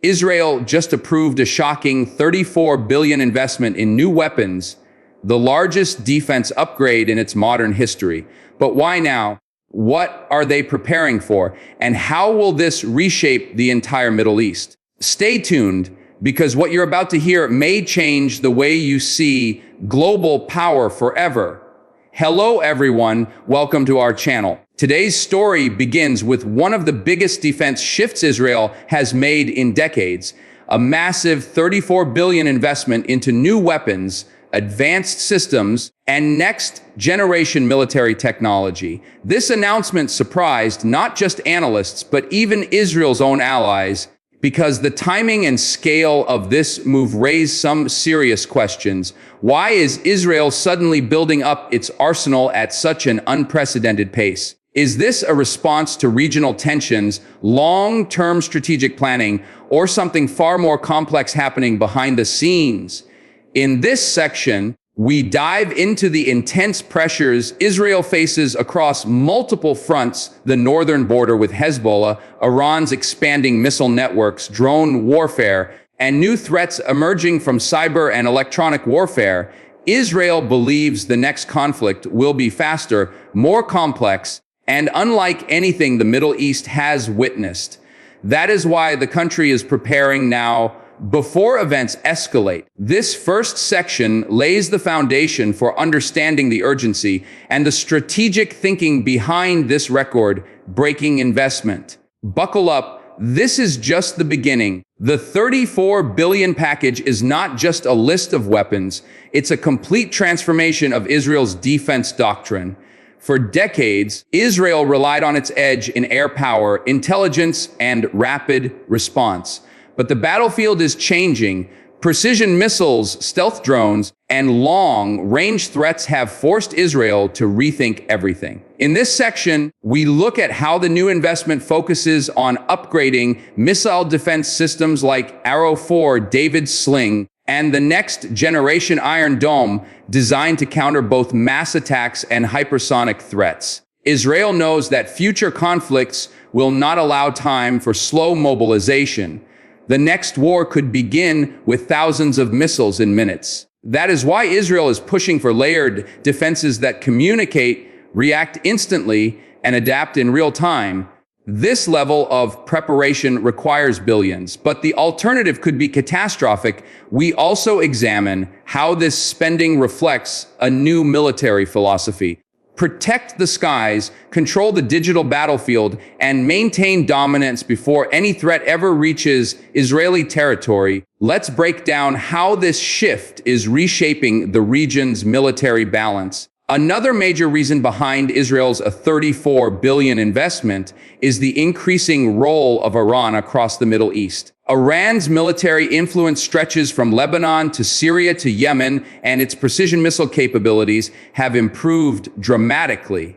Israel just approved a shocking $34 billion investment in new weapons, the largest defense upgrade in its modern history. But why now? What are they preparing for? And how will this reshape the entire Middle East? Stay tuned, because what you're about to hear may change the way you see global power forever. Hello, everyone. Welcome to our channel. Today's story begins with one of the biggest defense shifts Israel has made in decades, a massive $34 billion investment into new weapons, advanced systems, and next-generation military technology. This announcement surprised not just analysts, but even Israel's own allies, because the timing and scale of this move raised some serious questions. Why is Israel suddenly building up its arsenal at such an unprecedented pace? Is this a response to regional tensions, long-term strategic planning, or something far more complex happening behind the scenes? In this section, we dive into the intense pressures Israel faces across multiple fronts: the northern border with Hezbollah, Iran's expanding missile networks, drone warfare, and new threats emerging from cyber and electronic warfare. Israel believes the next conflict will be faster, more complex, and unlike anything the Middle East has witnessed. That is why the country is preparing now, before events escalate. This first section lays the foundation for understanding the urgency and the strategic thinking behind this record-breaking investment. Buckle up, this is just the beginning. The $34 billion package is not just a list of weapons, it's a complete transformation of Israel's defense doctrine. For decades, Israel relied on its edge in air power, intelligence, and rapid response. But the battlefield is changing. Precision missiles, stealth drones, and long-range threats have forced Israel to rethink everything. In this section, we look at how the new investment focuses on upgrading missile defense systems like Arrow 4 David Sling and the next-generation Iron Dome, designed to counter both mass attacks and hypersonic threats. Israel knows that future conflicts will not allow time for slow mobilization. The next war could begin with thousands of missiles in minutes. That is why Israel is pushing for layered defenses that communicate, react instantly, and adapt in real time. This level of preparation requires billions, but the alternative could be catastrophic. We also examine how this spending reflects a new military philosophy. Protect the skies, control the digital battlefield, and maintain dominance before any threat ever reaches Israeli territory. Let's break down how this shift is reshaping the region's military balance. Another major reason behind Israel's $34 billion investment is the increasing role of Iran across the Middle East. Iran's military influence stretches from Lebanon to Syria to Yemen, and its precision missile capabilities have improved dramatically.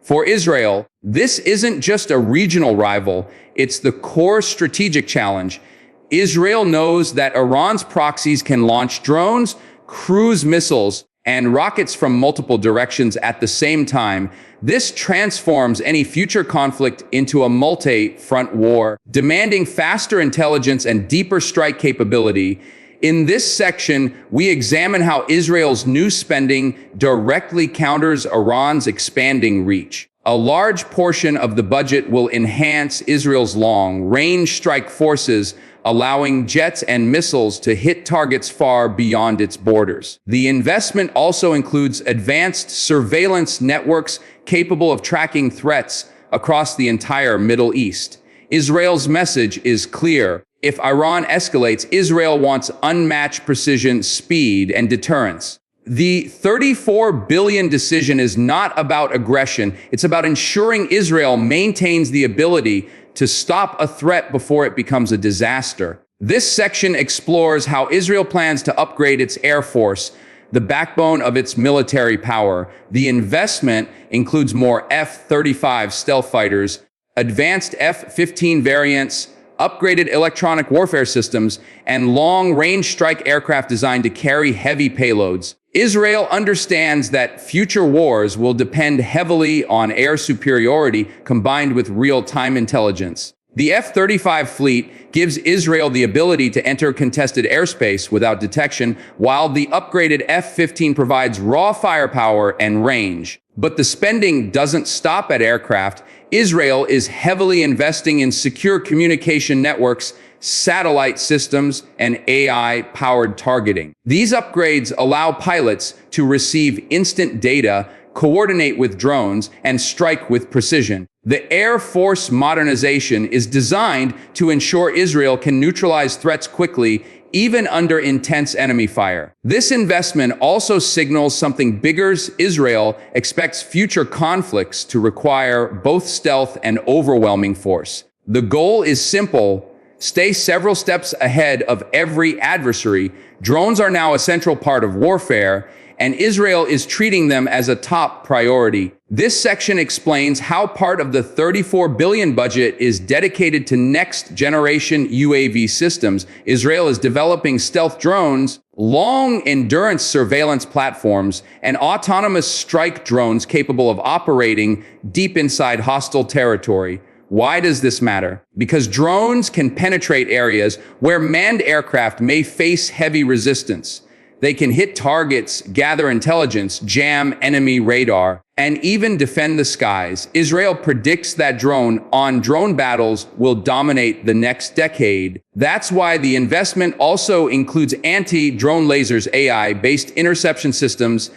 For Israel, this isn't just a regional rival, it's the core strategic challenge. Israel knows that Iran's proxies can launch drones, cruise missiles, and rockets from multiple directions at the same time. This transforms any future conflict into a multi-front war, demanding faster intelligence and deeper strike capability. In this section, we examine how Israel's new spending directly counters Iran's expanding reach. A large portion of the budget will enhance Israel's long-range strike forces, allowing jets and missiles to hit targets far beyond its borders. The investment also includes advanced surveillance networks capable of tracking threats across the entire Middle East. Israel's message is clear. If Iran escalates, Israel wants unmatched precision, speed, and deterrence. The $34 billion decision is not about aggression. It's about ensuring Israel maintains the ability to stop a threat before it becomes a disaster. This section explores how Israel plans to upgrade its air force, the backbone of its military power. The investment includes more F-35 stealth fighters, advanced F-15 variants, upgraded electronic warfare systems, and long-range strike aircraft designed to carry heavy payloads. Israel understands that future wars will depend heavily on air superiority combined with real-time intelligence. The F-35 fleet gives Israel the ability to enter contested airspace without detection, while the upgraded F-15 provides raw firepower and range. But the spending doesn't stop at aircraft. Israel is heavily investing in secure communication networks, satellite systems, and AI-powered targeting. These upgrades allow pilots to receive instant data, coordinate with drones, and strike with precision. The Air Force modernization is designed to ensure Israel can neutralize threats quickly, even under intense enemy fire. This investment also signals something bigger. Israel expects future conflicts to require both stealth and overwhelming force. The goal is simple: stay several steps ahead of every adversary. Drones are now a central part of warfare, and Israel is treating them as a top priority. This section explains how part of the $34 billion budget is dedicated to next-generation UAV systems. Israel is developing stealth drones, long-endurance surveillance platforms, and autonomous strike drones capable of operating deep inside hostile territory. Why does this matter? Because drones can penetrate areas where manned aircraft may face heavy resistance. They can hit targets, gather intelligence, jam enemy radar, and even defend the skies. Israel predicts that drone-on-drone battles will dominate the next decade. That's why the investment also includes anti-drone lasers, AI-based interception systems,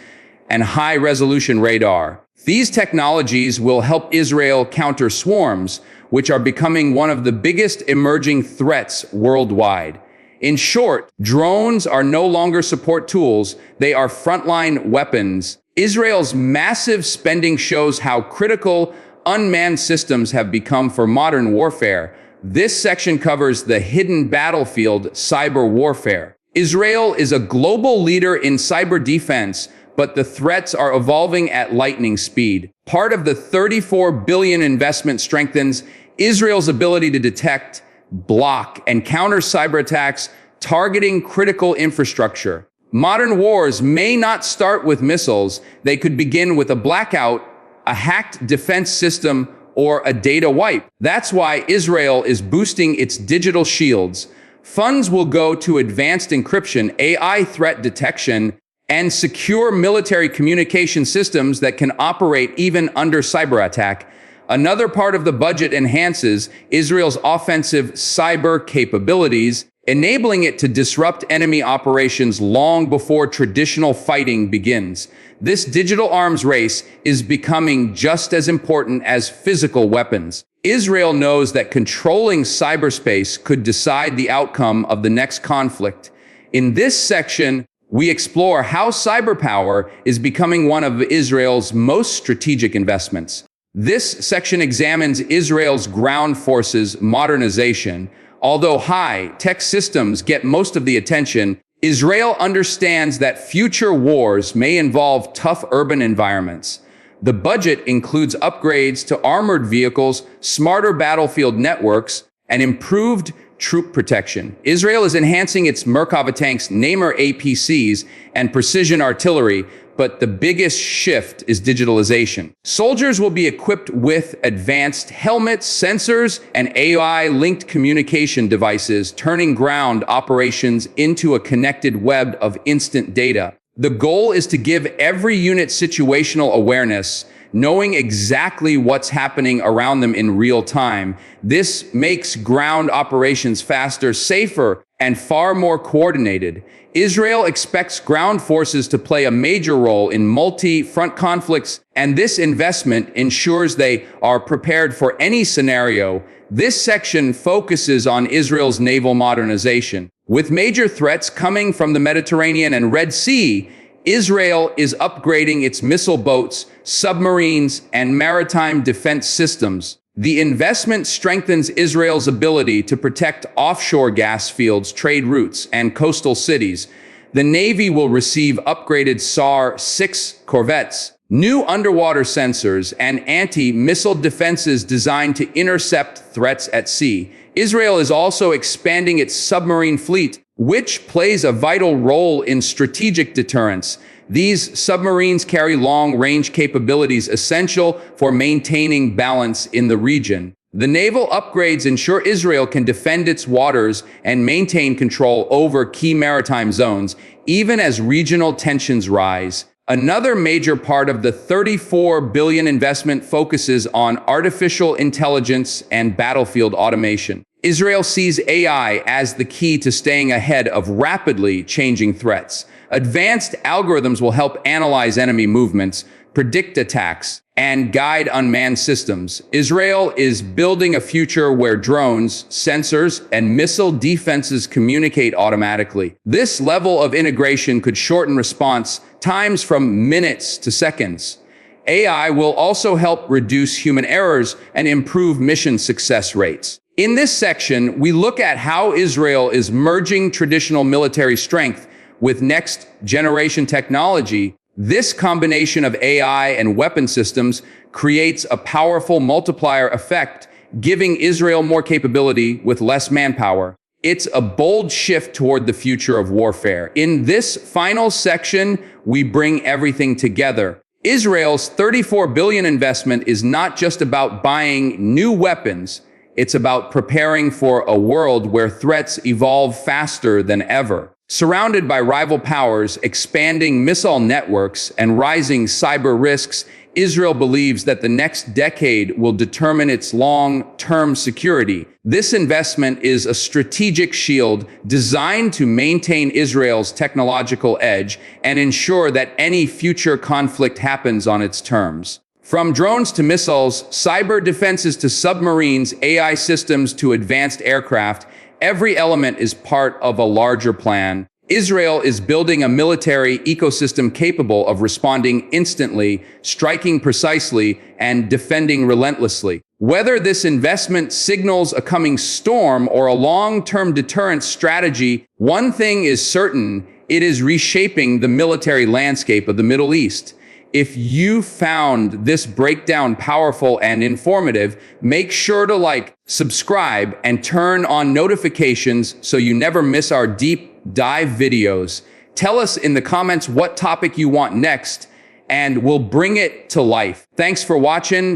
and high-resolution radar. These technologies will help Israel counter swarms, which are becoming one of the biggest emerging threats worldwide. In short, drones are no longer support tools, they are frontline weapons. Israel's massive spending shows how critical unmanned systems have become for modern warfare. This section covers the hidden battlefield, cyber warfare. Israel is a global leader in cyber defense, but the threats are evolving at lightning speed. Part of the $34 billion investment strengthens Israel's ability to detect, block, and counter cyber attacks targeting critical infrastructure. Modern wars may not start with missiles. They could begin with a blackout, a hacked defense system, or a data wipe. That's why Israel is boosting its digital shields. Funds will go to advanced encryption, AI threat detection, and secure military communication systems that can operate even under cyber attack. Another part of the budget enhances Israel's offensive cyber capabilities, enabling it to disrupt enemy operations long before traditional fighting begins. This digital arms race is becoming just as important as physical weapons. Israel knows that controlling cyberspace could decide the outcome of the next conflict. In this section, we explore how cyber power is becoming one of Israel's most strategic investments. This section examines Israel's ground forces modernization. Although high-tech systems get most of the attention, Israel understands that future wars may involve tough urban environments. The budget includes upgrades to armored vehicles, smarter battlefield networks, and improved troop protection. Israel is enhancing its Merkava tanks, Namer APCs, and precision artillery, but the biggest shift is digitalization. Soldiers will be equipped with advanced helmets, sensors, and AI-linked communication devices, turning ground operations into a connected web of instant data. The goal is to give every unit situational awareness, knowing exactly what's happening around them in real time. This makes ground operations faster, safer, and far more coordinated. Israel expects ground forces to play a major role in multi-front conflicts, and this investment ensures they are prepared for any scenario. This section focuses on Israel's naval modernization. With major threats coming from the Mediterranean and Red Sea, Israel is upgrading its missile boats, submarines, and maritime defense systems. The investment strengthens Israel's ability to protect offshore gas fields, trade routes, and coastal cities. The Navy will receive upgraded SAR-6 corvettes, new underwater sensors, and anti-missile defenses designed to intercept threats at sea. Israel is also expanding its submarine fleet, which plays a vital role in strategic deterrence. These submarines carry long-range capabilities essential for maintaining balance in the region. The naval upgrades ensure Israel can defend its waters and maintain control over key maritime zones, even as regional tensions rise. Another major part of the $34 billion investment focuses on artificial intelligence and battlefield automation. Israel sees AI as the key to staying ahead of rapidly changing threats. Advanced algorithms will help analyze enemy movements, predict attacks, and guide unmanned systems. Israel is building a future where drones, sensors, and missile defenses communicate automatically. This level of integration could shorten response times from minutes to seconds. AI will also help reduce human errors and improve mission success rates. In this section, we look at how Israel is merging traditional military strength with next-generation technology. This combination of AI and weapon systems creates a powerful multiplier effect, giving Israel more capability with less manpower. It's a bold shift toward the future of warfare. In this final section, we bring everything together. Israel's $34 billion investment is not just about buying new weapons. It's about preparing for a world where threats evolve faster than ever. Surrounded by rival powers, expanding missile networks, and rising cyber risks, Israel believes that the next decade will determine its long-term security. This investment is a strategic shield designed to maintain Israel's technological edge and ensure that any future conflict happens on its terms. From drones to missiles, cyber defenses to submarines, AI systems to advanced aircraft, every element is part of a larger plan. Israel is building a military ecosystem capable of responding instantly, striking precisely, and defending relentlessly. Whether this investment signals a coming storm or a long-term deterrence strategy, one thing is certain: it is reshaping the military landscape of the Middle East. If you found this breakdown powerful and informative, make sure to like, subscribe, and turn on notifications so you never miss our deep dive videos. Tell us in the comments what topic you want next, and we'll bring it to life. Thanks for watching.